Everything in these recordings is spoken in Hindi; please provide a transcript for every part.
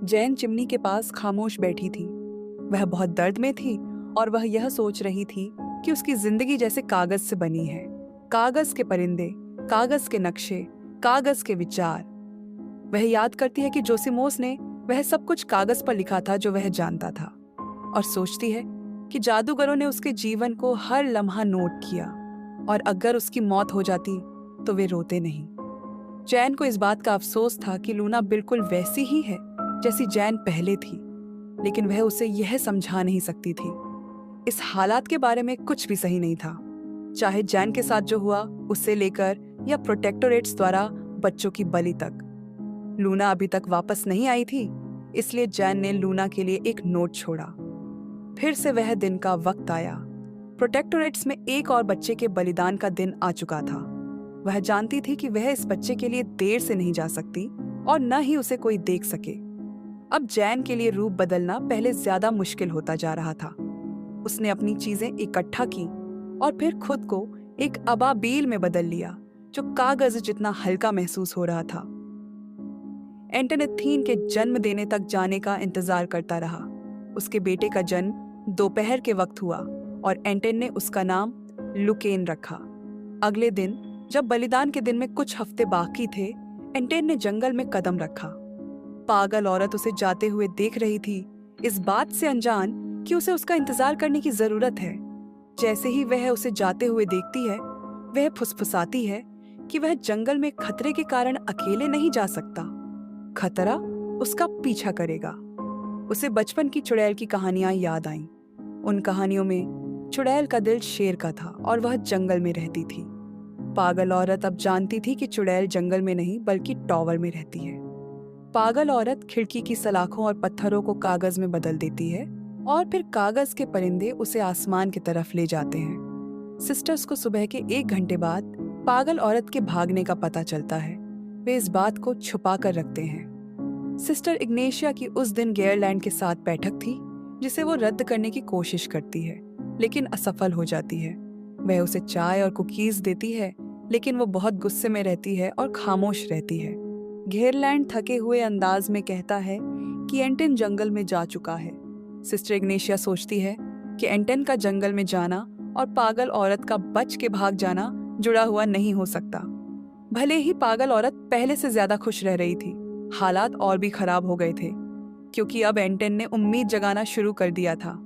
जैन चिमनी के पास खामोश बैठी थी। वह बहुत दर्द में थी और वह यह सोच रही थी कि उसकी जिंदगी जैसे कागज से बनी है। कागज के परिंदे, कागज के नक्शे, कागज के विचार। वह याद करती है कि जोसिमोस ने वह सब कुछ कागज पर लिखा था जो वह जानता था, और सोचती है कि जादूगरों ने उसके जीवन को हर लम्हा नोट किया, और अगर उसकी मौत हो जाती तो वे रोते नहीं। जैन को इस बात का अफसोस था कि लूना बिल्कुल वैसी ही है जैसी जैन पहले थी, लेकिन वह उसे यह समझा नहीं सकती थी। इस हालात के बारे में कुछ भी सही नहीं था, चाहे जैन के साथ जो हुआ उससे लेकर या प्रोटेक्टोरेट्स द्वारा बच्चों की बलि तक। लूना अभी तक वापस नहीं आई थी, इसलिए जैन ने लूना के लिए एक नोट छोड़ा। फिर से वह दिन का वक्त आया। प्रोटेक्टोरेट्स में एक और बच्चे के बलिदान का दिन आ चुका था। वह जानती थी कि वह इस बच्चे के लिए देर से नहीं जा सकती और न ही उसे कोई देख सके। अब जैन के लिए रूप बदलना पहले ज्यादा मुश्किल होता जा रहा था। उसने अपनी चीजें इकट्ठा की और फिर खुद को एक अबाबील में बदल लिया जो कागज जितना हल्का महसूस हो रहा था। एंटन एथीन के जन्म देने तक जाने का इंतजार करता रहा। उसके बेटे का जन्म दोपहर के वक्त हुआ और एंटन ने उसका नाम लुकेन रखा। अगले दिन, जब बलिदान के दिन में कुछ हफ्ते बाकी थे, एंटन ने जंगल में कदम रखा। पागल औरत उसे जाते हुए देख रही थी, इस बात से अनजान कि उसे उसका इंतजार करने की जरूरत है। जैसे ही वह उसे जाते हुए देखती है, वह फुसफुसाती है कि वह जंगल में खतरे के कारण अकेले नहीं जा सकता। खतरा उसका पीछा करेगा। उसे बचपन की चुड़ैल की कहानियां याद आईं। उन कहानियों में चुड़ैल का दिल शेर का था और वह जंगल में रहती थी। पागल औरत अब जानती थी कि चुड़ैल जंगल में नहीं बल्कि टॉवर में रहती है। पागल औरत खिड़की की सलाखों और पत्थरों को कागज में बदल देती है और फिर कागज के परिंदे उसे आसमान की तरफ ले जाते हैं। सिस्टर्स को सुबह के 1 घंटे बाद पागल औरत के भागने का पता चलता है। वे इस बात को छुपा कर रखते हैं। सिस्टर इग्नेशिया की उस दिन गेयरलैंड के साथ बैठक थी, जिसे वो रद्द करने की कोशिश करती है, लेकिन असफल हो जाती है। वह उसे चाय और कुकीज देती है, लेकिन वो बहुत गुस्से में रहती है और खामोश रहती है। गेयरलैंड थके हुए अंदाज में कहता है कि एंटन जंगल में जा चुका है। सिस्टर इग्नेशिया सोचती है कि एंटन का जंगल में जाना और पागल औरत का बच के भाग जाना जुड़ा हुआ नहीं हो सकता। भले ही पागल औरत पहले से ज्यादा खुश रह रही थी, हालात और भी खराब हो गए थे, क्योंकि अब एंटन ने उम्मीद जगाना शुरू कर दिया था।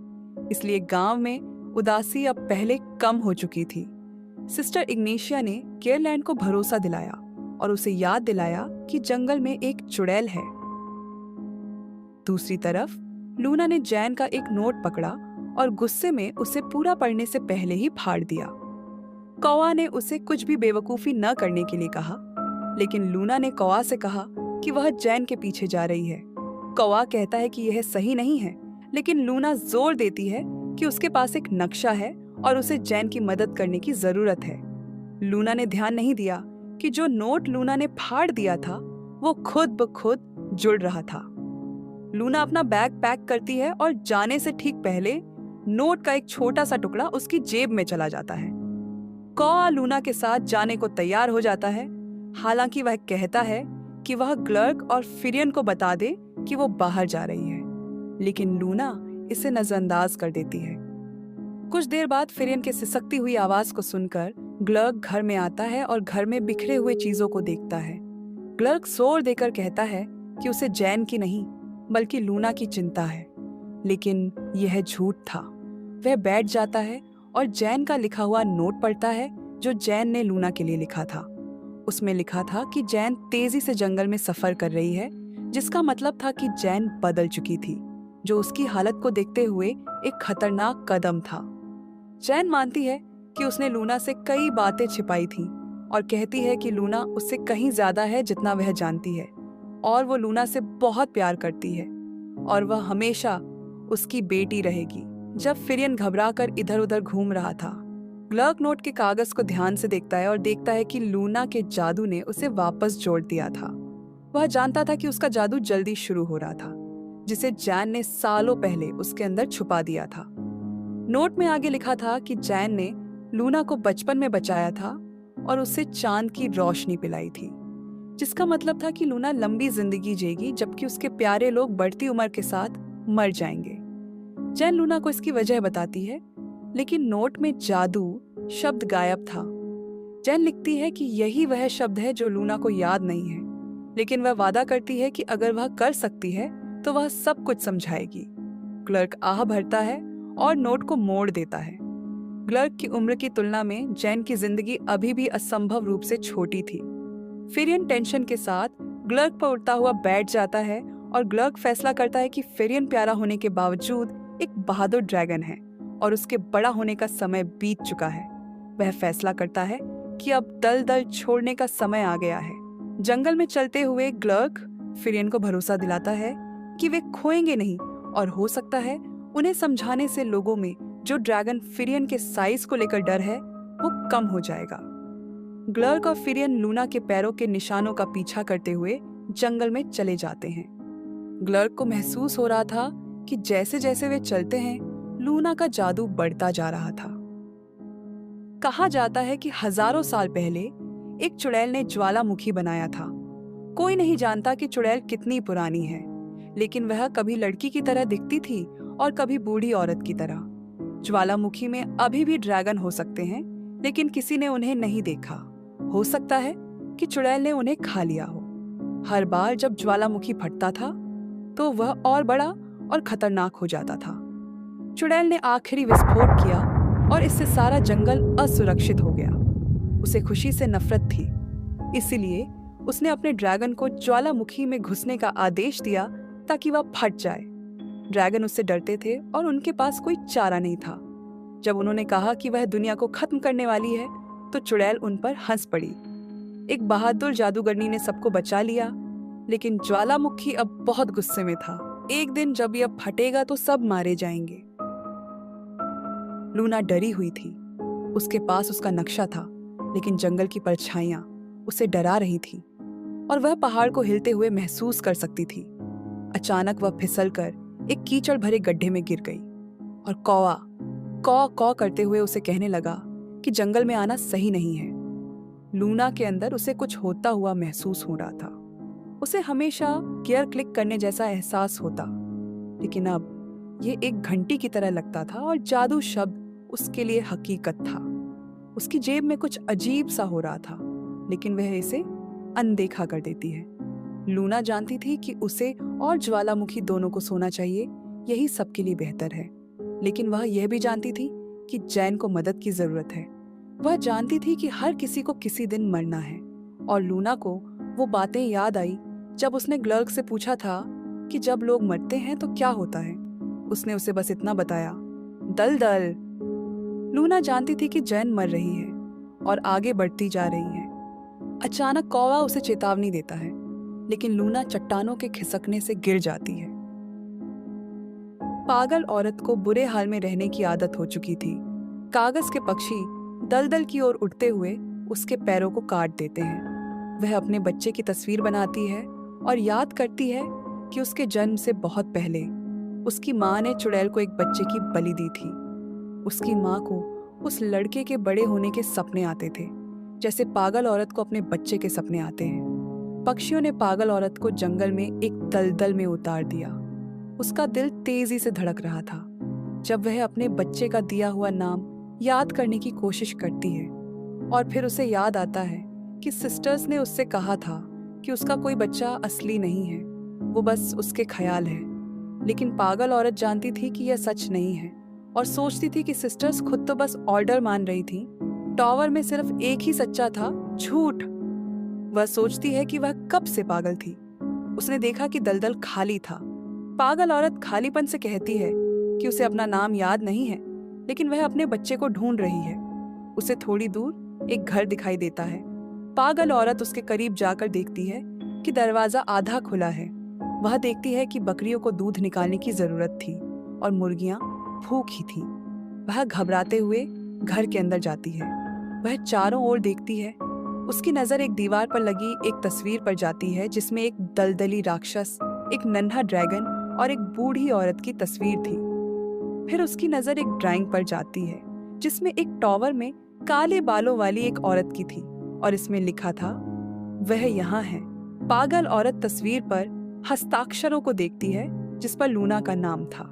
इसलिए गांव में उदासी अब पहले कम हो चुकी थी। सिस्टर इग्नेशिया ने गेयरलैंड को भरोसा दिलाया और उसे याद दिलाया कि जंगल में एक चुड़ैल है। दूसरी तरफ लूना ने जैन का एक नोट पकड़ा और गुस्से में उसे पूरा पढ़ने से पहले ही फाड़ दिया। कौवा ने उसे कुछ भी बेवकूफी न करने के लिए कहा, लेकिन लूना ने कौवा से कहा कि वह जैन के पीछे जा रही है। कौवा कहता है कि यह सही नहीं है, लेकिन लूना जोर देती है कि उसके पास एक नक्शा है और उसे जैन की मदद करने की जरूरत है। लूना ने ध्यान नहीं दिया कि जो नोट लूना ने फाड़ दिया था वो खुद ब खुद जुड़ रहा था। लूना अपना बैग पैक करती है और जाने से ठीक पहले नोट का एक छोटा सा टुकड़ा उसकी जेब में चला जाता है। कौवा लूना के साथ जाने को तैयार हो जाता है, हालांकि वह कहता है कि वह ग्लर्क और फिरियन को बता दे कि वो बाहर जा रही है, लेकिन लूना इसे नजरअंदाज कर देती है। कुछ देर बाद फिरियन के सिसकती हुई आवाज को सुनकर ग्लर्क घर में आता है और घर में बिखरे हुए चीजों को देखता है। ग्लर्क जोर देकर कहता है कि उसे जैन की नहीं बल्कि लूना की चिंता है, लेकिन यह झूठ था। वह बैठ जाता है और जैन का लिखा हुआ नोट पढ़ता है जो जैन ने लूना के लिए लिखा था। उसमें लिखा था कि जैन तेजी से जंगल में सफर कर रही है, जिसका मतलब था कि जैन बदल चुकी थी, जो उसकी हालत को देखते हुए एक खतरनाक कदम था। जैन मानती है कि उसने लूना से कई बातें छिपाई थी और कहती है कि लूना उससे कहीं ज्यादा है जितना वह जानती है, और वो लूना से बहुत प्यार करती है और वह हमेशा उसकी बेटी रहेगी। जब फिरियन घबराकर इधर उधर घूम रहा था, ग्लर्क नोट के कागज को ध्यान से देखता है और देखता है कि लूना के जादू ने उसे वापस जोड़ दिया था। वह जानता था कि उसका जादू जल्दी शुरू हो रहा था, जिसे जैन ने सालों पहले उसके अंदर छुपा दिया था। नोट में आगे लिखा था कि जैन ने लूना को बचपन में बचाया था और उसे चांद की रोशनी पिलाई थी। जिसका मतलब था कि लूना लंबी जिंदगी जिएगी जबकि उसके प्यारे लोग बढ़ती उम्र के साथ मर जाएंगे। जैन लूना को इसकी वजह बताती है, लेकिन नोट में जादू शब्द गायब था। जैन लिखती है कि यही वह शब्द है जो लूना को याद नहीं है, लेकिन वह वादा करती है कि अगर वह कर सकती है तो वह सब कुछ समझाएगी। क्लर्क आह भरता है और नोट को मोड़ देता है। क्लर्क की उम्र की तुलना में जैन की जिंदगी अभी भी असंभव रूप से छोटी थी। फिरियन टेंशन के साथ क्लर्क पर उड़ता हुआ बैठ जाता है और क्लर्क फैसला करता है कि फिरियन प्यारा होने के बावजूद एक बहादुर ड्रैगन है और उसके बड़ा होने का समय बीत चुका है। वह फैसला करता है कि अब दलदल छोड़ने का समय आ गया है। जंगल में चलते हुए क्लर्क फिरियन को भरोसा दिलाता है कि वे खोएंगे नहीं और हो सकता है उन्हें समझाने से लोगों में जो ड्रैगन फिरियन के साइज को लेकर डर है वो कम हो जाएगा। क्लर्क और फिरियन लूना के पैरों के निशानों का पीछा करते हुए जंगल में चले जाते हैं। क्लर्क को महसूस हो रहा था कि जैसे जैसे वे चलते हैं लूना का जादू बढ़ता जा रहा था। कहा जाता है कि हजारों साल पहले एक चुड़ैल ने ज्वालामुखी बनाया था। कोई नहीं जानता कि चुड़ैल कितनी पुरानी है, लेकिन वह कभी लड़की की तरह दिखती थी और कभी बूढ़ी औरत की तरह। ज्वालामुखी में अभी भी ड्रैगन हो सकते हैं, लेकिन किसी ने उन्हें नहीं देखा। हो सकता है कि चुड़ैल ने उन्हें खा लिया हो। हर बार जब ज्वालामुखी फटता था तो वह और बड़ा और खतरनाक हो जाता था। चुड़ैल ने आखिरी विस्फोट किया और इससे सारा जंगल असुरक्षित हो गया। उसे खुशी से नफरत थी, इसीलिए उसने अपने ड्रैगन को ज्वालामुखी में घुसने का आदेश दिया ताकि वह फट जाए। ड्रैगन उससे डरते थे और उनके पास कोई चारा नहीं था। जब उन्होंने कहा कि वह दुनिया को खत्म करने वाली है तो चुड़ैल उन पर हंस पड़ी। एक बहादुर जादूगरनी ने सबको बचा लिया, लेकिन ज्वालामुखी अब बहुत गुस्से में था। एक दिन जब यह फटेगा तो सब मारे जाएंगे। लूना डरी हुई थी। उसके पास उसका नक्शा था, लेकिन जंगल की परछाइयां उसे डरा रही थी और वह पहाड़ को हिलते हुए महसूस कर सकती थी। अचानक वह फिसलकर एक कीचड़ भरे गड्ढे में गिर गई और कौवा कौ कौ करते हुए उसे कहने लगा कि जंगल में आना सही नहीं है। लूना के अंदर उसे कुछ होता हुआ महसूस हो रहा था। उसे हमेशा गियर क्लिक करने जैसा एहसास होता, लेकिन अब ये एक घंटी की तरह लगता था और जादू शब्द उसके लिए हकीकत था। उसकी जेब में कुछ अजीब सा हो रहा था, लेकिन वह इसे अनदेखा कर देती है। लूना जानती थी कि उसे और ज्वालामुखी दोनों को सोना चाहिए, यही सबके लिए बेहतर है। लेकिन वह यह भी जानती थी कि जैन को मदद की जरूरत है। वह जानती थी कि हर किसी को किसी दिन मरना है, और लूना को वो बातें याद आई जब उसने क्लर्क से पूछा था कि जब लोग मरते हैं तो क्या होता है। उसने उसे बस इतना बताया, दलदल। लूना जानती थी कि जैन मर रही है और आगे बढ़ती जा रही है। अचानक कौवा उसे चेतावनी देता है, लेकिन लूना चट्टानों के खिसकने से गिर जाती है। पागल औरत को बुरे हाल में रहने की आदत हो चुकी थी। कागज के पक्षी दलदल की ओर उड़ते हुए उसके पैरों को काट देते हैं। वह अपने बच्चे की तस्वीर बनाती है और याद करती है कि उसके जन्म से बहुत पहले उसकी माँ ने चुड़ैल को एक बच्चे की बलि दी थी। उसकी माँ को उस लड़के के बड़े होने के सपने आते थे, जैसे पागल औरत को अपने बच्चे के सपने आते हैं। पक्षियों ने पागल औरत को जंगल में एक दलदल में उतार दिया। उसका दिल तेजी से धड़क रहा था जब वह अपने बच्चे का दिया हुआ नाम याद करने की कोशिश करती है, और फिर उसे याद आता है कि सिस्टर्स ने उससे कहा था कि उसका कोई बच्चा असली नहीं है, वो बस उसके ख्याल है। लेकिन पागल औरत जानती थी कि यह सच नहीं है और सोचती थी कि सिस्टर्स खुद तो बस ऑर्डर मान रही थी। टॉवर में सिर्फ एक ही सच्चा था, झूठ। वह सोचती है कि वह कब से पागल थी। उसने देखा कि दलदल खाली था। पागल औरत खालीपन से कहती है कि उसे अपना नाम याद नहीं है, लेकिन वह अपने बच्चे को ढूंढ रही है। उसे थोड़ी दूर एक घर दिखाई देता है। पागल औरत उसके करीब जाकर देखती है कि दरवाजा आधा खुला है। वह देखती है कि बकरियों को दूध निकालने की जरूरत थी और मुर्गियां भूखी थी। वह घबराते हुए घर के अंदर जाती है। वह चारों ओर देखती है। उसकी नजर एक दीवार पर लगी एक तस्वीर पर जाती है जिसमें एक दलदली राक्षस, एक नन्हा ड्रैगन और एक बूढ़ी औरत की तस्वीर थी। फिर उसकी नजर एक ड्राइंग पर जाती है जिसमें एक टॉवर में काले बालों वाली एक औरत की थी और इसमें लिखा था, वह यहाँ है। पागल औरत तस्वीर पर हस्ताक्षरों को देखती है जिस पर लूना का नाम था।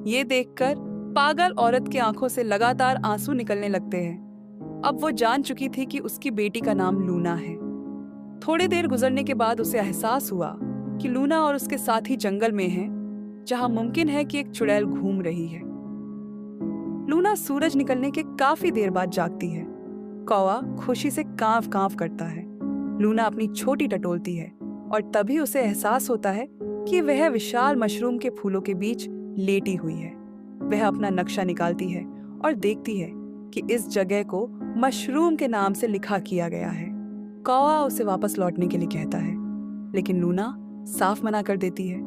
ये देखकर पागल औरत की आंखों से लगातार आंसू निकलने लगते हैं। अब वो जान चुकी थी कि उसकी बेटी का नाम लूना है। थोड़ी देर गुजरने के बाद उसे एहसास हुआ कि लूना और उसके साथी जंगल में हैं, जहां मुमकिन है कि एक चुड़ैल घूम रही है। लूना सूरज निकलने के काफी देर बाद जागती है। कौवा खुशी से कांव कांव करता है। लूना अपनी छोटी टटोलती है और तभी उसे एहसास होता है कि वह विशाल मशरूम के फूलों के बीच लेटी हुई है। वह अपना नक्शा निकालती है और देखती है कि इस जगह को मशरूम के नाम से लिखा किया गया है। कौवा उसे वापस लौटने के लिए कहता है, लेकिन लूना साफ मना कर देती है।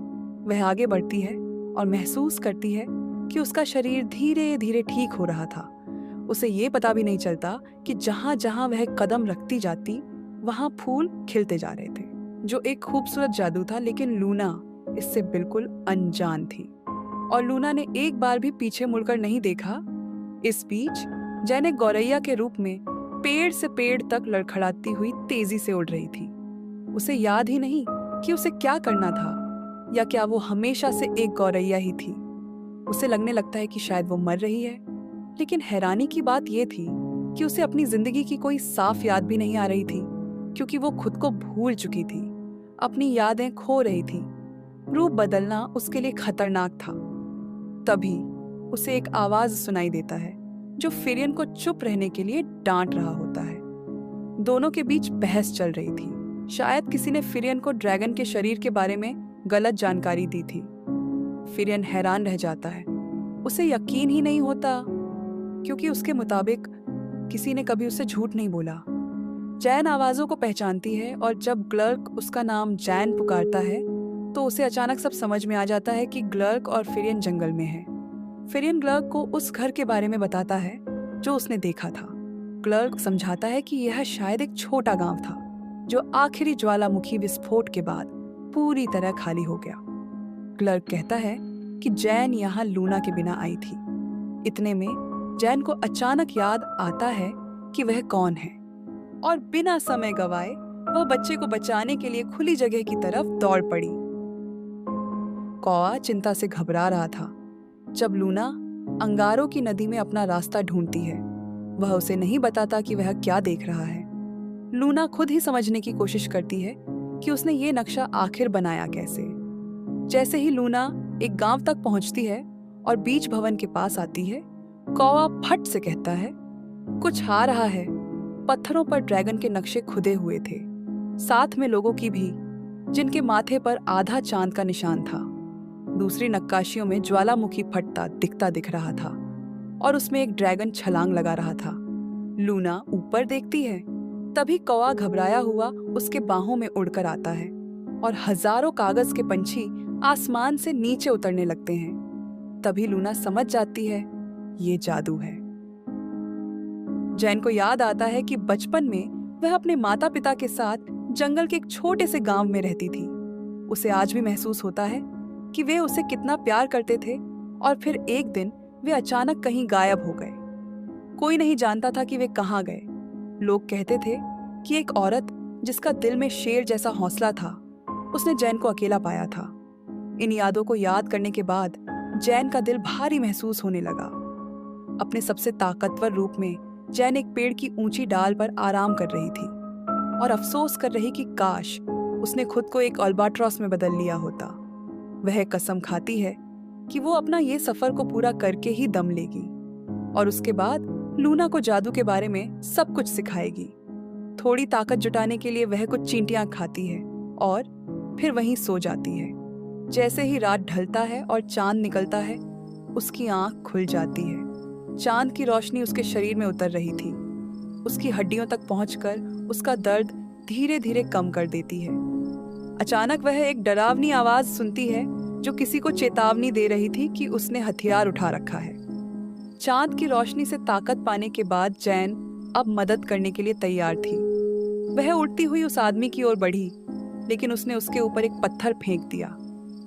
वह आगे बढ़ती है और महसूस करती है कि उसका शरीर धीरे धीरे ठीक हो रहा था। उसे ये पता भी नहीं चलता कि जहां जहां वह कदम रखती जाती वहां फूल खिलते जा रहे थे, जो एक खूबसूरत जादू था। लेकिन लूना इससे बिल्कुल अनजान थी और लूना ने एक बार भी पीछे मुड़कर नहीं देखा। इस बीच जैन एक गौरैया के रूप में पेड़ से पेड़ तक लड़खड़ाती हुई तेजी से उड़ रही थी। उसे याद ही नहीं कि उसे क्या करना था, या क्या वो हमेशा से एक गौरैया ही थी। उसे लगने लगता है कि शायद वो मर रही है, लेकिन हैरानी की बात यह थी कि उसे अपनी जिंदगी की कोई साफ याद भी नहीं आ रही थी, क्योंकि वो खुद को भूल चुकी थी, अपनी यादें खो रही थी। रूप बदलना उसके लिए खतरनाक था। तभी उसे एक आवाज सुनाई देता है जो फिरियन को चुप रहने के लिए डांट रहा होता है। दोनों के बीच बहस चल रही थी। शायद किसी ने फिरियन को ड्रैगन के शरीर के बारे में गलत जानकारी दी थी। फिरियन हैरान रह जाता है। उसे यकीन ही नहीं होता, क्योंकि उसके मुताबिक किसी ने कभी उसे झूठ नहीं बोला। जैन आवाजों को पहचानती है और जब ग्लर्क उसका नाम जैन पुकारता है तो उसे अचानक सब समझ में आ जाता है कि ग्लर्क और फिरियन जंगल में है। फिरियन ग्लर्क को उस घर के बारे में बताता है जो उसने देखा था। ग्लर्क समझाता है कि यह शायद एक छोटा गांव था जो आखिरी ज्वालामुखी विस्फोट के बाद पूरी तरह खाली हो गया। ग्लर्क कहता है कि जैन यहाँ लूना के बिना आई थी। इतने में जैन को अचानक याद आता है कि वह कौन है, और बिना समय गवाए वह बच्चे को बचाने के लिए खुली जगह की तरफ दौड़ पड़ी। कौवा चिंता से घबरा रहा था। जब लूना अंगारों की नदी में अपना रास्ता ढूंढती है, वह उसे नहीं बताता कि वह क्या देख रहा है। लूना खुद ही समझने की कोशिश करती है कि उसने ये नक्शा आखिर बनाया कैसे। जैसे ही लूना एक गांव तक पहुंचती है और बीच भवन के पास आती है, कौवा फट से कहता है, कुछ आ रहा है। पत्थरों पर ड्रैगन के नक्शे खुदे हुए थे, साथ में लोगों की भी, जिनके माथे पर आधा चांद का निशान था। दूसरी नक्काशियों में ज्वालामुखी फटता दिखता दिख रहा था और उसमें एक ड्रैगन छलांग लगा रहा था। लूना ऊपर देखती है, तभी कौवा घबराया हुआ उसके बाहों में उड़कर आता है और हजारों कागज के पंछी आसमान से नीचे उतरने लगते हैं। तभी लूना समझ जाती है ये जादू है। जैन को याद आता है कि बचपन में वह अपने माता पिता के साथ जंगल के एक छोटे से गांव में रहती थी। उसे आज भी महसूस होता है कि वे उसे कितना प्यार करते थे, और फिर एक दिन वे अचानक कहीं गायब हो गए। कोई नहीं जानता था कि वे कहाँ गए। लोग कहते थे कि एक औरत जिसका दिल में शेर जैसा हौसला था, उसने जैन को अकेला पाया था। इन यादों को याद करने के बाद जैन का दिल भारी महसूस होने लगा। अपने सबसे ताकतवर रूप में जैन एक पेड़ की ऊंची डाल पर आराम कर रही थी और अफसोस कर रही कि काश उसने खुद को एक अल्बाट्रॉस में बदल लिया होता। वह कसम खाती है कि वो अपना ये सफर को पूरा करके ही दम लेगी और उसके बाद लूना को जादू के बारे में सब कुछ सिखाएगी। थोड़ी ताकत जुटाने के लिए वह कुछ चींटियां खाती है और फिर वहीं सो जाती है। जैसे ही रात ढलता है और चांद निकलता है, उसकी आंख खुल जाती है। चांद की रोशनी उसके शरीर में उतर रही थी। उसकी हड्डियों तक पहुंचकर उसका दर्द धीरे धीरे कम कर देती है। अचानक वह एक डरावनी आवाज सुनती है जो किसी को चेतावनी दे रही थी कि उसने हथियार उठा रखा है। चांद की रोशनी से ताकत पाने के बाद जैन अब मदद करने के लिए तैयार थी। वह उड़ती हुई उस आदमी की ओर बढ़ी, लेकिन उसने उसके ऊपर एक पत्थर फेंक दिया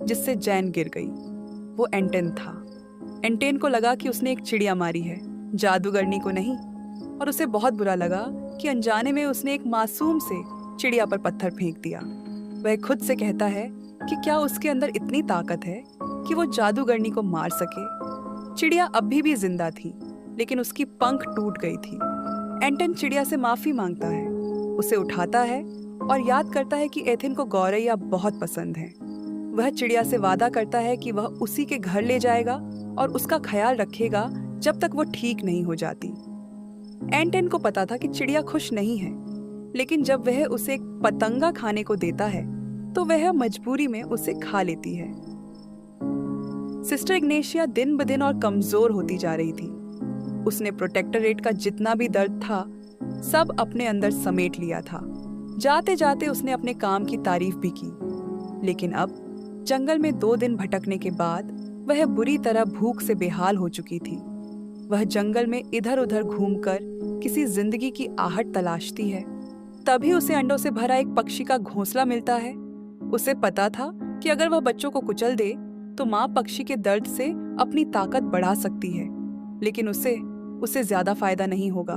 जिससे जैन गिर गई। वो एंटेन था। एंटेन को लगा कि उसने एक चिड़िया मारी है, जादूगरनी को नहीं, और उसे बहुत बुरा लगा कि अनजाने में उसने एक मासूम से चिड़िया पर पत्थर फेंक दिया। वह खुद से कहता है कि क्या उसके अंदर इतनी ताकत है कि वो जादूगरनी को मार सके। चिड़िया अभी भी जिंदा थी, लेकिन उसकी पंख टूट गई थी। एंटन चिड़िया से माफी मांगता है, उसे उठाता है और याद करता है कि एथिन को गौरैया बहुत पसंद है। वह चिड़िया से वादा करता है कि वह उसी के घर ले जाएगा और उसका ख्याल रखेगा जब तक वो ठीक नहीं हो जाती। एंटन को पता था कि चिड़िया खुश नहीं है, लेकिन जब वह उसे एक पतंगा खाने को देता है तो वह मजबूरी में उसे खा लेती है। सिस्टर इग्नेशिया दिन ब दिन और कमजोर होती जा रही थी। उसने प्रोटेक्टोरेट का जितना भी दर्द था सब अपने अंदर समेट लिया था। जाते जाते उसने अपने काम की तारीफ भी की, लेकिन अब जंगल में 2 दिन भटकने के बाद वह बुरी तरह भूख से बेहाल हो चुकी थी। वह जंगल में इधर उधर घूमकर किसी जिंदगी की आहट तलाशती है। तभी उसे अंडों से भरा एक पक्षी का घोंसला मिलता है। उसे पता था कि अगर वह बच्चों को कुचल दे तो माँ पक्षी के दर्द से अपनी ताकत बढ़ा सकती है, लेकिन उसे ज्यादा फायदा नहीं होगा।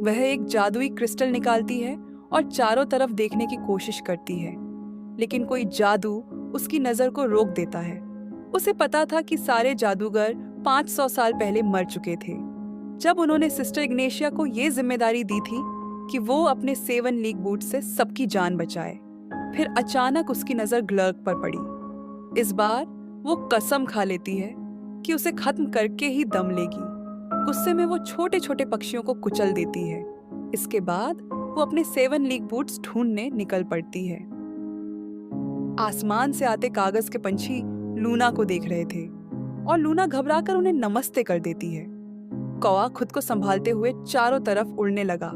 वह एक जादुई क्रिस्टल निकालती है और चारों तरफ देखने की कोशिश करती है, लेकिन कोई जादू उसकी नजर को रोक देता है। उसे पता था कि सारे जादूगर 500 साल पहले मर चुके थे, जब उन्होंने सिस्टर इग्नेशिया को ये जिम्मेदारी दी थी कि वो अपने 7 लीग बूट से सबकी जान बचाए। फिर अचानक उसकी नजर ग्लर्क पर पड़ी। इस बार वो कसम खा लेती है कि उसे खत्म करके ही दम लेगी। गुस्से में वो छोटे छोटे पक्षियों को कुचल देती है। इसके बाद वो अपने 7 लीग बूट्स ढूंढने निकल पड़ती है। आसमान से आते कागज के पंछी लूना को देख रहे थे और लूना घबराकर उन्हें नमस्ते कर देती है। कौवा खुद को संभालते हुए चारों तरफ उड़ने लगा।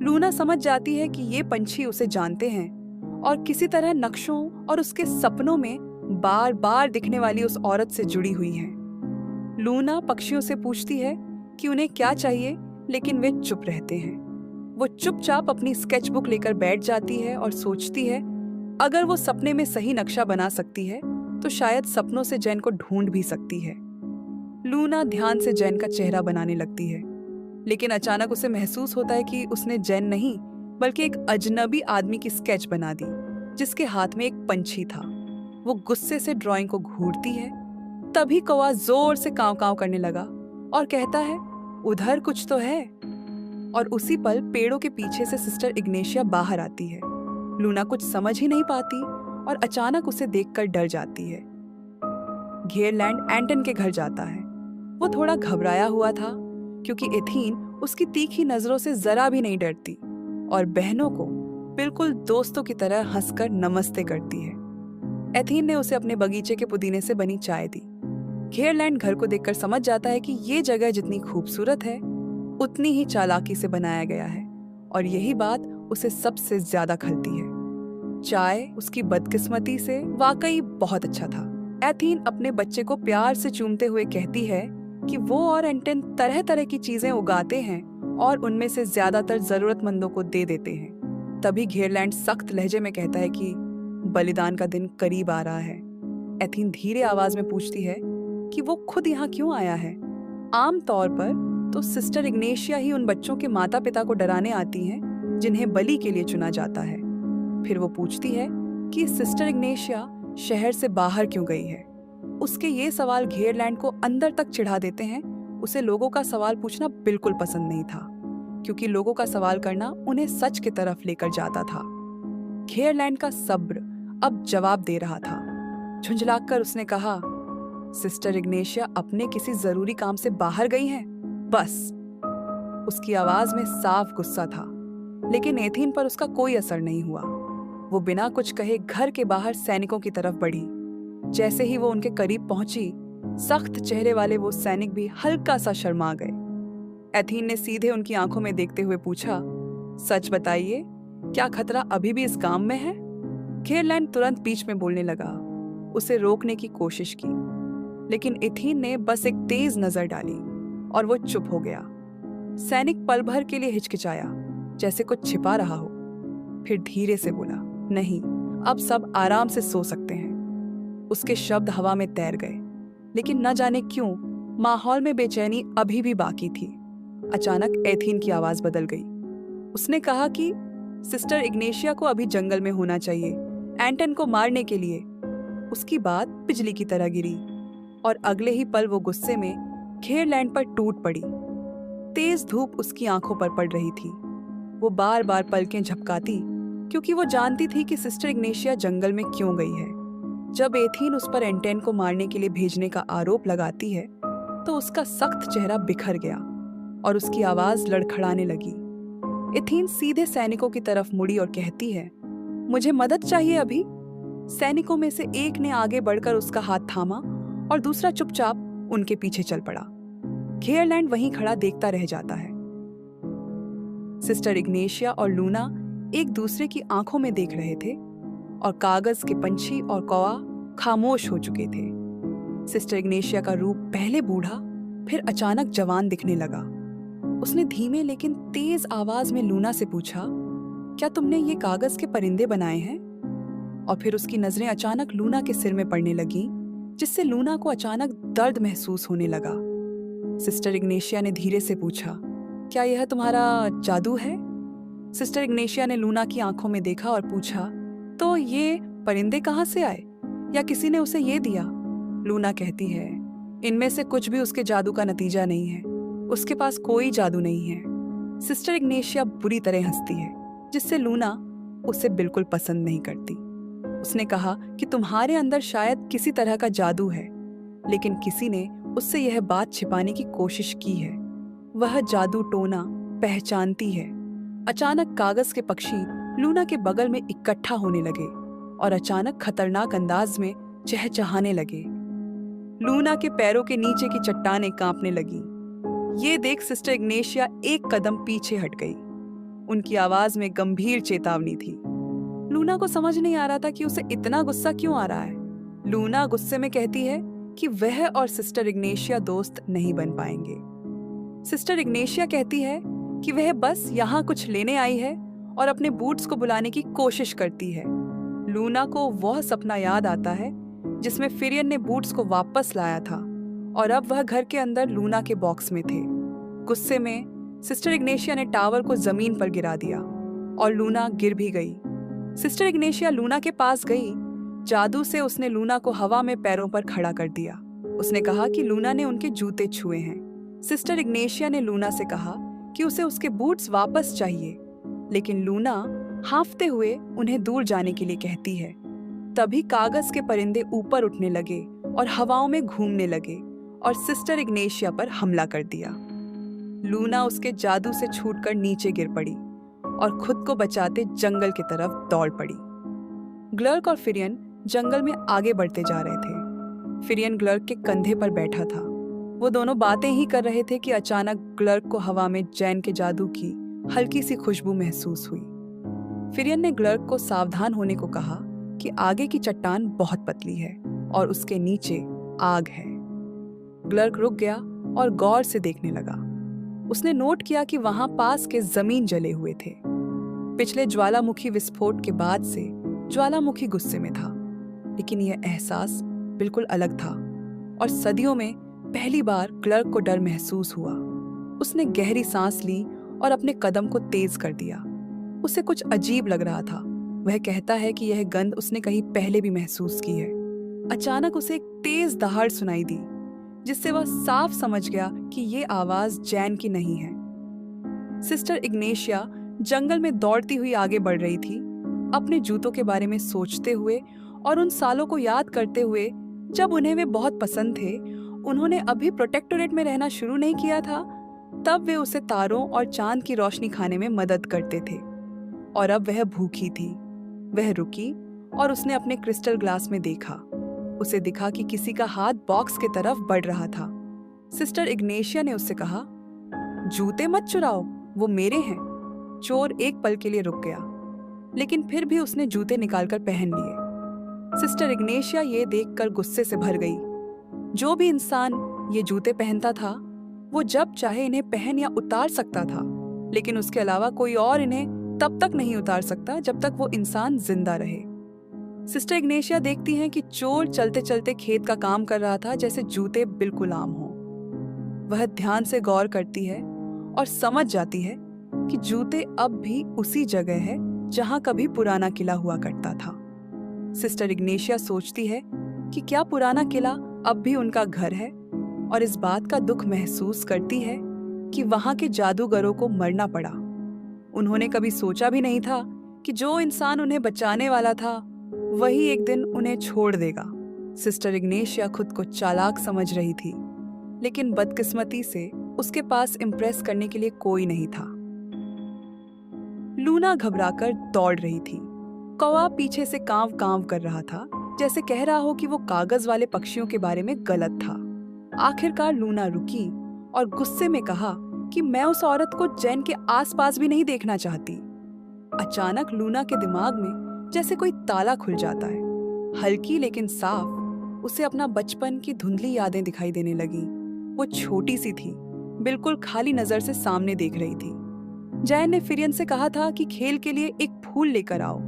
लूना समझ जाती है कि ये पंछी उसे जानते हैं और किसी तरह नक्शों और उसके सपनों में बार बार दिखने वाली उस औरत से जुड़ी हुई हैं। लूना पक्षियों से पूछती है कि उन्हें क्या चाहिए, लेकिन वे चुप रहते हैं। वो चुपचाप अपनी स्केचबुक लेकर बैठ जाती है और सोचती है अगर वो सपने में सही नक्शा बना सकती है तो शायद सपनों से जैन को ढूंढ भी सकती है। लूना ध्यान से जैन का चेहरा बनाने लगती है, लेकिन अचानक उसे महसूस होता है कि उसने जैन नहीं बल्कि एक अजनबी आदमी की स्केच बना दी, जिसके हाथ में एक पंछी था। वो गुस्से से ड्राइंग को घूरती है। तभी कौवा जोर से कांव कांव करने लगा और कहता है उधर कुछ तो है। और उसी पल पेड़ों के पीछे से सिस्टर इग्नेशिया बाहर आती है। लूना कुछ समझ ही नहीं पाती और अचानक उसे देखकर डर जाती है। घेरलैंड एंटन के घर जाता है। वो थोड़ा घबराया हुआ था क्योंकि एथीन उसकी तीखी नजरों से जरा भी नहीं डरती और बहनों को बिल्कुल दोस्तों की तरह हंसकर नमस्ते करती है। एथीन ने उसे अपने बगीचे के पुदीने से बनी चाय दी। घेरलैंड घर को देखकर समझ जाता है कि ये जगह जितनी खूबसूरत है उतनी ही चालाकी से बनाया गया है और यही बात उसे सबसे ज्यादा खलती है। चाय उसकी बदकिस्मती से वाकई बहुत अच्छा था। एथीन अपने बच्चे को प्यार से चूमते हुए कहती है कि वो और एंटन तरह तरह की चीजें उगाते हैं और उनमें से ज्यादातर जरूरतमंदों को दे देते हैं। तभी घेरलैंड सख्त लहजे में कहता है कि बलिदान का दिन करीब आ रहा है। एथीन धीरे आवाज में पूछती है कि वो खुद यहाँ क्यों आया है। आम तौर पर तो सिस्टर इग्नेशिया ही उन बच्चों के माता पिता को डराने आती हैं जिन्हें बलि के लिए चुना जाता है। फिर वो पूछती है कि सिस्टर इग्नेशिया शहर से बाहर क्यों गई है। उसके ये सवाल घेरलैंड को अंदर तक चिढ़ा देते हैं। उसे लोगों का सवाल पूछना बिल्कुल पसंद नहीं था, क्योंकि लोगों का सवाल करना उन्हें सच की तरफ लेकर जाता था। घेरलैंड का सब्र अब जवाब दे रहा था। झुंझलाकर उसने कहा, सिस्टर इग्नेशिया अपने किसी जरूरी काम से बाहर गई हैं, बस। उसकी आवाज में साफ गुस्सा था, लेकिन एथीन पर उसका कोई असर नहीं हुआ। वो बिना कुछ कहे घर के बाहर सैनिकों की तरफ बढ़ी। जैसे ही वो उनके करीब पहुंची, सख्त चेहरे वाले वो सैनिक भी हल्का सा शर्मा गए। एथीन ने सीधे उनकी आंखों में देखते हुए पूछा, सच बताइए, क्या खतरा अभी भी इस गांव में है? घेरलैंड तुरंत बीच में बोलने लगा। उसे रोकने की कोशिश की, लेकिन एथीन ने बस एक तेज नजर डाली और वो चुप हो गया। सैनिक पल भर के लिए हिचकिचाया, जैसे कुछ छिपा रहा हो। फिर धीरे से बोला, नहीं, अब सब आराम से सो सकते हैं। उसके शब्द हवा में तैर गए, लेकिन न जाने क्यों माहौल में बेचैनी अभी भी बाकी थी। अचानक एथीन की आवाज बदल गई। उसने कहा कि सिस्टर इग्नेशिया को अभी जंगल में होना चाहिए एंटन को मारने के लिए। उसकी बात बिजली की तरह गिरी और अगले ही पल वो गुस्से में घेरलैंड पर टूट पड़ी। तेज धूप उसकी आंखों पर पड़ रही थी। वो बार बार पलकें झपकाती क्योंकि वो जानती थी कि सिस्टर इग्नेशिया जंगल में क्यों गई है। जब एथीन उस पर एंटन को मारने के लिए भेजने का आरोप लगाती है तो उसका सख्त चेहरा बिखर गया और उसकी आवाज लड़खड़ाने लगी। एथीन सीधे सैनिकों की तरफ मुड़ी और कहती है, मुझे मदद चाहिए अभी। सैनिकों में से एक ने आगे बढ़कर उसका हाथ थामा और दूसरा चुपचाप उनके पीछे चल पड़ा। घेरलैंड वहीं खड़ा देखता रह जाता है। सिस्टर इग्नेशिया और लूना एक दूसरे की आंखों में देख रहे थे और कागज के पंछी और कौवा खामोश हो चुके थे। सिस्टर इग्नेशिया का रूप पहले बूढ़ा फिर अचानक जवान दिखने लगा। उसने धीमे लेकिन तेज आवाज में लूना से पूछा, क्या तुमने ये कागज के परिंदे बनाए हैं? और फिर उसकी नजरें अचानक लूना के सिर में पड़ने लगी, जिससे लूना को अचानक दर्द महसूस होने लगा। सिस्टर इग्नेशिया ने धीरे से पूछा, क्या यह तुम्हारा जादू है? सिस्टर इग्नेशिया ने लूना की आंखों में देखा और पूछा, तो ये परिंदे कहाँ से आए या किसी ने उसे ये दिया? लूना कहती है, इनमें से कुछ भी उसके जादू का नतीजा नहीं है। उसके पास कोई जादू नहीं है। सिस्टर इग्नेशिया बुरी तरह हंसती है, जिससे लूना उसे बिल्कुल पसंद नहीं करती। उसने कहा कि तुम्हारे अंदर शायद किसी तरह का जादू है, लेकिन किसी ने उससे यह बात छिपाने की कोशिश की है। वह जादू टोना पहचानती है। अचानक कागज के पक्षी लूना के बगल में इकट्ठा होने लगे और अचानक खतरनाक अंदाज में चहचहाने लगे। लूना के पैरों के नीचे की चट्टानें कांपने लगी। ये देख सिस्टर इग्नेशिया एक कदम पीछे हट गई। उनकी आवाज में गंभीर चेतावनी थी। लूना को समझ नहीं आ रहा था कि उसे इतना गुस्सा क्यों आ रहा है। लूना गुस्से में कहती है कि वह और सिस्टर इग्नेशिया दोस्त नहीं बन पाएंगे। सिस्टर इग्नेशिया कहती है कि वह बस यहाँ कुछ लेने आई है और अपने बूट्स को बुलाने की कोशिश करती है। लूना को वह सपना याद आता है जिसमें फिरियन ने बूट्स को वापस लाया था और अब वह घर के अंदर लूना के बॉक्स में थे। गुस्से में सिस्टर इग्नेशिया ने टावर को जमीन पर गिरा दिया और लूना गिर भी गई। सिस्टर इग्नेशिया लूना के पास गई। जादू से उसने लूना को हवा में पैरों पर खड़ा कर दिया। उसने कहा कि लूना ने उनके जूते छुए हैं। सिस्टर इग्नेशिया ने लूना से कहा कि उसे उसके बूट्स वापस चाहिए, लेकिन लूना हांफते हुए उन्हें दूर जाने के लिए कहती है। तभी कागज के परिंदे ऊपर उठने लगे और हवाओं में घूमने लगे और सिस्टर इग्नेशिया पर हमला कर दिया। लूना उसके जादू से छूटकर नीचे गिर पड़ी और खुद को बचाते जंगल की तरफ दौड़ पड़ी। ग्लर्क और फिरियन जंगल में आगे बढ़ते जा रहे थे। फिरियन ग्लर्क के कंधे पर बैठा था। वो दोनों बातें ही कर रहे थे कि अचानक ग्लर्क को हवा में जैन के जादू की हल्की सी खुशबू महसूस हुई। फिरियन ने ग्लर्क को सावधान होने को कहा कि आगे की चट्टान बहुत पतली है और उसके नीचे आग है। ग्लर्क रुक गया और गौर से देखने लगा। उसने नोट किया कि वहां पास के जमीन जले हुए थे। पिछले ज्वालामुखी विस्फोट के बाद से ज्वालामुखी गुस्से में था, लेकिन यह एहसास बिल्कुल अलग था और सदियों में पहली बार ग्लर्क को डर महसूस हुआ। उसने गहरी सांस ली और अपने कदम को तेज कर दिया। उसे कुछ अजीब लग रहा था। वह कहता है कि यह गंध उसने कहीं पहले भी महसूस की है। अचानक उसे एक तेज दहाड़ सुनाई दी, जिससे वह साफ समझ गया कि ये आवाज जैन की नहीं है। सिस्टर इग्नेशिया जंगल में दौड़ती हुई आगे बढ़ रही थी, अपने जूतों के बारे में सोचते हुए और उन सालों को याद करते हुए जब उन्हें वे बहुत पसंद थे। उन्होंने अभी प्रोटेक्टोरेट में रहना शुरू नहीं किया था, तब वे उसे तारों और चांद की रोशनी खाने में मदद करते थे। और अब वह भूखी थी। वह रुकी और उसने अपने क्रिस्टल ग्लास में देखा। उसे दिखा कि किसी का हाथ बॉक्स की तरफ बढ़ रहा था। सिस्टर इग्नेशिया ने उससे कहा, जूते मत चुराओ, वो मेरे हैं। चोर एक पल के लिए रुक गया, लेकिन फिर भी उसने जूते निकालकर पहन लिए। सिस्टर इग्नेशिया ये देखकर गुस्से से भर गई। जो भी इंसान ये जूते पहनता था, वो जब चाहे इन्हें पहन या उतार सकता था, लेकिन उसके अलावा कोई और इन्हें तब तक नहीं उतार सकता जब तक वो इंसान जिंदा रहे। सिस्टर इग्नेशिया देखती हैं कि चोर चलते चलते खेत का काम कर रहा था, जैसे जूते बिल्कुल आम हो। वह ध्यान से गौर करती है और समझ जाती है कि जूते अब भी उसी जगह है जहां कभी पुराना किला हुआ करता था। सिस्टर इग्नेशिया सोचती है कि क्या पुराना किला अब भी उनका घर है, और इस बात का दुख महसूस करती है कि वहां के जादूगरों को मरना पड़ा। उन्होंने कभी सोचा भी नहीं था कि जो इंसान उन्हें बचाने वाला था वही एक दिन उन्हें छोड़ देगा। सिस्टर इग्नेशिया खुद को चालाक समझ रही थी, लेकिन बदकिस्मती से उसके पास इम्प्रेस करने के लिए कोई नहीं था। लूना घबराकर दौड़ रही थी। कौवा पीछे से कांव कांव कर रहा था, जैसे कह रहा हो कि वो कागज वाले पक्षियों के बारे में गलत था। आखिरकार लूना रुकी और गुस्से में कहा कि मैं उस औरत को जैन के आसपास भी नहीं देखना चाहती। अचानक लूना के दिमाग में जैसे कोई ताला खुल जाता है। हल्की लेकिन साफ उसे अपना बचपन की धुंधली यादें दिखाई देने लगी। वो छोटी सी थी, बिल्कुल खाली नजर से सामने देख रही थी। जैन ने फिरियन से कहा था कि खेल के लिए एक फूल लेकर आओ,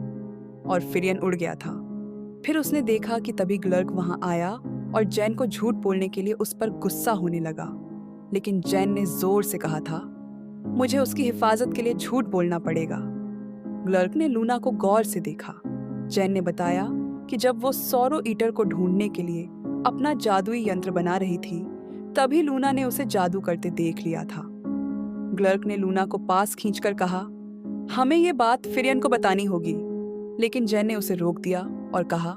और फिरियन उड़ गया था। फिर उसने देखा कि तभी ग्लर्क वहां आया और जैन को झूठ बोलने के लिए उस पर गुस्सा होने लगा। लेकिन जैन ने जोर से कहा था, मुझे उसकी हिफाजत के लिए झूठ बोलना पड़ेगा। ग्लर्क ने लूना को गौर से देखा। जैन ने बताया कि जब वो सौरो ईटर को ढूंढने के लिए अपना जादुई यंत्र बना रही थी, तभी लूना ने उसे जादू करते देख लिया था। ग्लर्क ने लूना को पास खींचकर कहा, हमें ये बात फिरियन को बतानी होगी। लेकिन जैन ने उसे रोक दिया और कहा,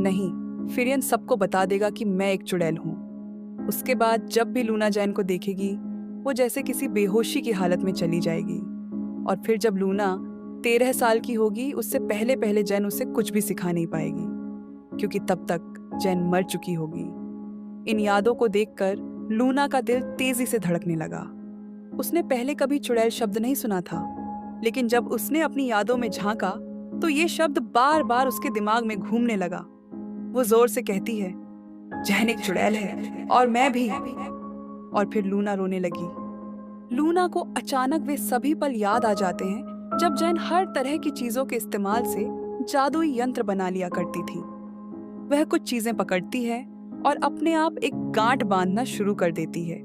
नहीं, फिरियन सबको बता देगा कि मैं एक चुड़ैल हूं। उसके बाद जब भी लूना जैन को देखेगी, वो जैसे किसी बेहोशी की हालत में चली जाएगी। और फिर जब लूना 13 साल की होगी, उससे पहले पहले जैन उसे कुछ भी सिखा नहीं पाएगी, क्योंकि तब तक जैन मर चुकी होगी। इन यादों को देखकर लूना का दिल तेजी से धड़कने लगा। उसने पहले कभी चुड़ैल शब्द नहीं सुना था, लेकिन जब उसने अपनी यादों में झांका तो ये शब्द बार बार उसके दिमाग में घूमने लगा। वो जोर से कहती है, जैन एक चुड़ैल है और मैं भी। और फिर लूना रोने लगी। लूना को अचानक वे सभी पल याद आ जाते हैं जब जैन हर तरह की चीजों के इस्तेमाल से जादुई यंत्र बना लिया करती थी। वह कुछ चीजें पकड़ती है और अपने आप एक गांठ बांधना शुरू कर देती है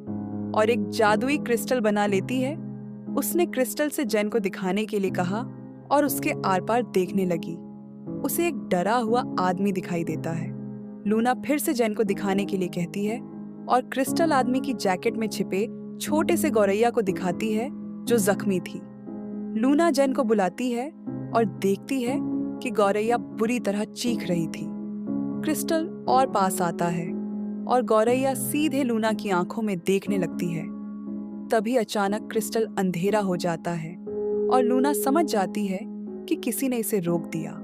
और एक जादुई क्रिस्टल बना लेती है। उसने क्रिस्टल से जैन को दिखाने के लिए कहा और उसके आर पार देखने लगी। उसे एक डरा हुआ आदमी दिखाई देता है। लूना फिर से जैन को दिखाने के लिए कहती है और क्रिस्टल आदमी की जैकेट में छिपे छोटे से गौरैया को दिखाती है जो जख्मी थी। लूना जैन को बुलाती है और देखती है कि गौरैया बुरी तरह चीख रही थी। क्रिस्टल और पास आता है और गौरैया सीधे लूना की आंखों में देखने लगती है। तभी अचानक क्रिस्टल अंधेरा हो जाता है और लूना समझ जाती है कि किसी ने इसे रोक दिया।